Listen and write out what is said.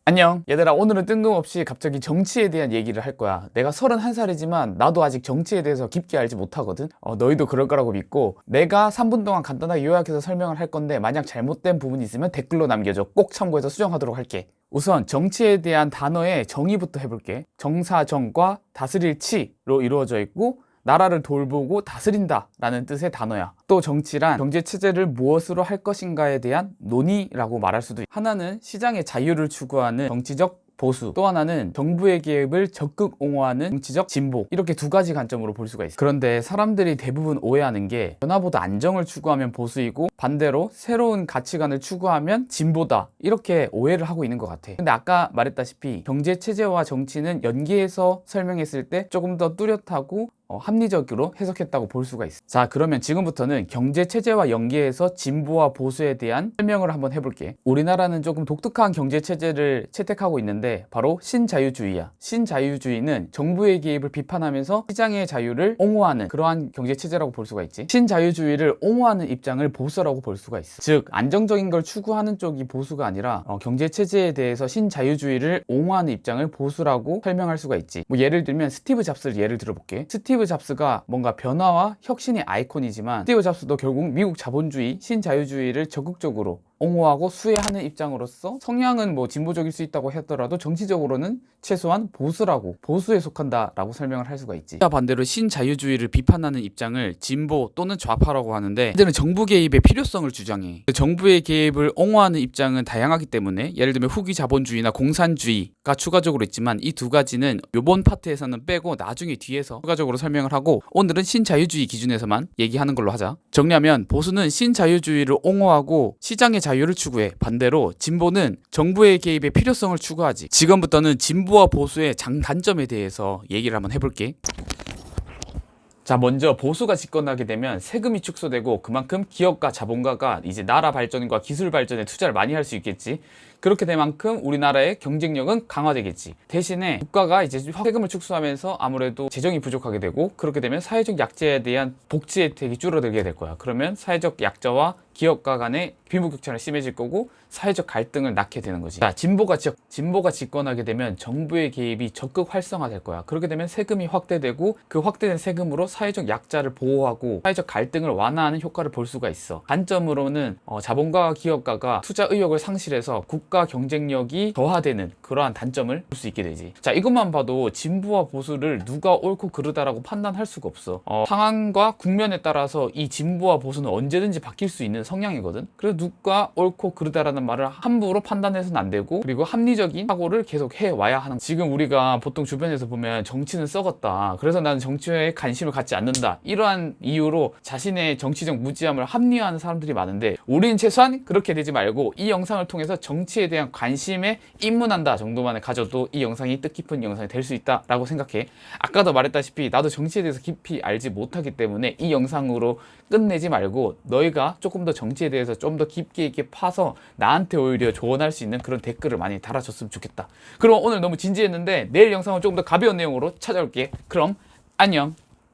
안녕 얘들아, 오늘은 뜬금없이 갑자기 정치에 대한 얘기를 할 거야. 내가 31살이지만 나도 아직 정치에 대해서 깊게 알지 못하거든. 너희도 그럴 거라고 믿고 내가 3분 동안 간단하게 요약해서 설명을 할 건데, 만약 잘못된 부분이 있으면 댓글로 남겨줘. 꼭 참고해서 수정하도록 할게. 우선 정치에 대한 단어의 정의부터 해볼게. 정사정과 다스릴 치로 이루어져 있고, 나라를 돌보고 다스린다 라는 뜻의 단어야. 또 정치란 경제체제를 무엇으로 할 것인가에 대한 논의라고 말할 수도 있고, 하나는 시장의 자유를 추구하는 정치적 보수, 또 하나는 정부의 개입을 적극 옹호하는 정치적 진보, 이렇게 두 가지 관점으로 볼 수가 있어. 그런데 사람들이 대부분 오해하는 게, 변화보다 안정을 추구하면 보수이고 반대로 새로운 가치관을 추구하면 진보다, 이렇게 오해를 하고 있는 것 같아. 근데 아까 말했다시피 경제체제와 정치는 연계해서 설명했을 때 조금 더 뚜렷하고 합리적으로 해석했다고 볼 수가 있어. 자, 그러면 지금부터는 경제체제와 연계해서 진보와 보수에 대한 설명을 한번 해볼게. 우리나라는 조금 독특한 경제체제를 채택하고 있는데 바로 신자유주의야. 신자유주의는 정부의 개입을 비판하면서 시장의 자유를 옹호하는 그러한 경제체제라고 볼 수가 있지. 신자유주의를 옹호하는 입장을 보수라고 볼 수가 있어. 즉 안정적인 걸 추구하는 쪽이 보수가 아니라 경제체제에 대해서 신자유주의를 옹호하는 입장을 보수라고 설명할 수가 있지. 예를 들면 스티브 잡스를 예를 들어볼게. 스티브 잡스가 뭔가 변화와 혁신의 아이콘이지만, 스티브 잡스도 결국 미국 자본주의, 신자유주의를 적극적으로 옹호하고 수혜하는 입장으로서 성향은 진보적일 수 있다고 하더라도 정치적으로는 최소한 보수에 속한다라고 설명을 할 수가 있지. 반대로 신자유주의를 비판하는 입장을 진보 또는 좌파라고 하는데, 이들은 정부 개입의 필요성을 주장해. 정부의 개입을 옹호하는 입장은 다양하기 때문에, 예를 들면 후기 자본주의나 공산주의가 추가적으로 있지만, 이 두 가지는 이번 파트에서는 빼고 나중에 뒤에서 추가적으로 설명을 하고, 오늘은 신자유주의 기준에서만 얘기하는 걸로 하자. 정리하면 보수는 신자유주의를 옹호하고 시장의 자유를 추구해. 반대로 진보는 정부의 개입의 필요성을 추구하지. 지금부터는 진보와 보수의 장단점에 대해서 얘기를 한번 해볼게. 자, 먼저 보수가 집권하게 되면 세금이 축소되고, 그만큼 기업가, 자본가가 이제 나라 발전과 기술 발전에 투자를 많이 할 수 있겠지. 그렇게 될 만큼 우리나라의 경쟁력은 강화되겠지. 대신에 국가가 이제 세금을 축소하면서 아무래도 재정이 부족하게 되고, 그렇게 되면 사회적 약자에 대한 복지 혜택이 줄어들게 될 거야. 그러면 사회적 약자와 기업가 간의 빈부격차는 심해질 거고, 사회적 갈등을 낳게 되는 거지. 자, 진보가 집권하게 되면 정부의 개입이 적극 활성화될 거야. 그렇게 되면 세금이 확대되고, 그 확대된 세금으로 사회적 약자를 보호하고 사회적 갈등을 완화하는 효과를 볼 수가 있어. 단점으로는 자본가와 기업가가 투자 의욕을 상실해서 국가 경쟁력이 저하되는 그러한 단점을 볼 수 있게 되지. 자, 이것만 봐도 진보와 보수를 누가 옳고 그르다라고 판단할 수가 없어. 상황과 국면에 따라서 이 진보와 보수는 언제든지 바뀔 수 있는 성향이거든. 그래서 누가 옳고 그르다라는 말을 함부로 판단해서는 안 되고, 그리고 합리적인 사고를 계속 해와야 하는. 지금 우리가 보통 주변에서 보면 정치는 썩었다, 그래서 나는 정치에 관심을 갖지 않는다, 이러한 이유로 자신의 정치적 무지함을 합리화하는 사람들이 많은데, 우리는 최소한 그렇게 되지 말고 이 영상을 통해서 정치에 대한 관심에 입문한다 정도만 가져도 이 영상이 뜻깊은 영상이 될 수 있다라고 생각해. 아까도 말했다시피 나도 정치에 대해서 깊이 알지 못하기 때문에 이 영상으로 끝내지 말고, 너희가 조금 더 정치에 대해서 좀 더 깊게 있게 파서 나한테 오히려 조언할 수 있는 그런 댓글을 많이 달아줬으면 좋겠다. 그럼 오늘 너무 진지했는데 내일 영상은 조금 더 가벼운 내용으로 찾아올게. 그럼 안녕.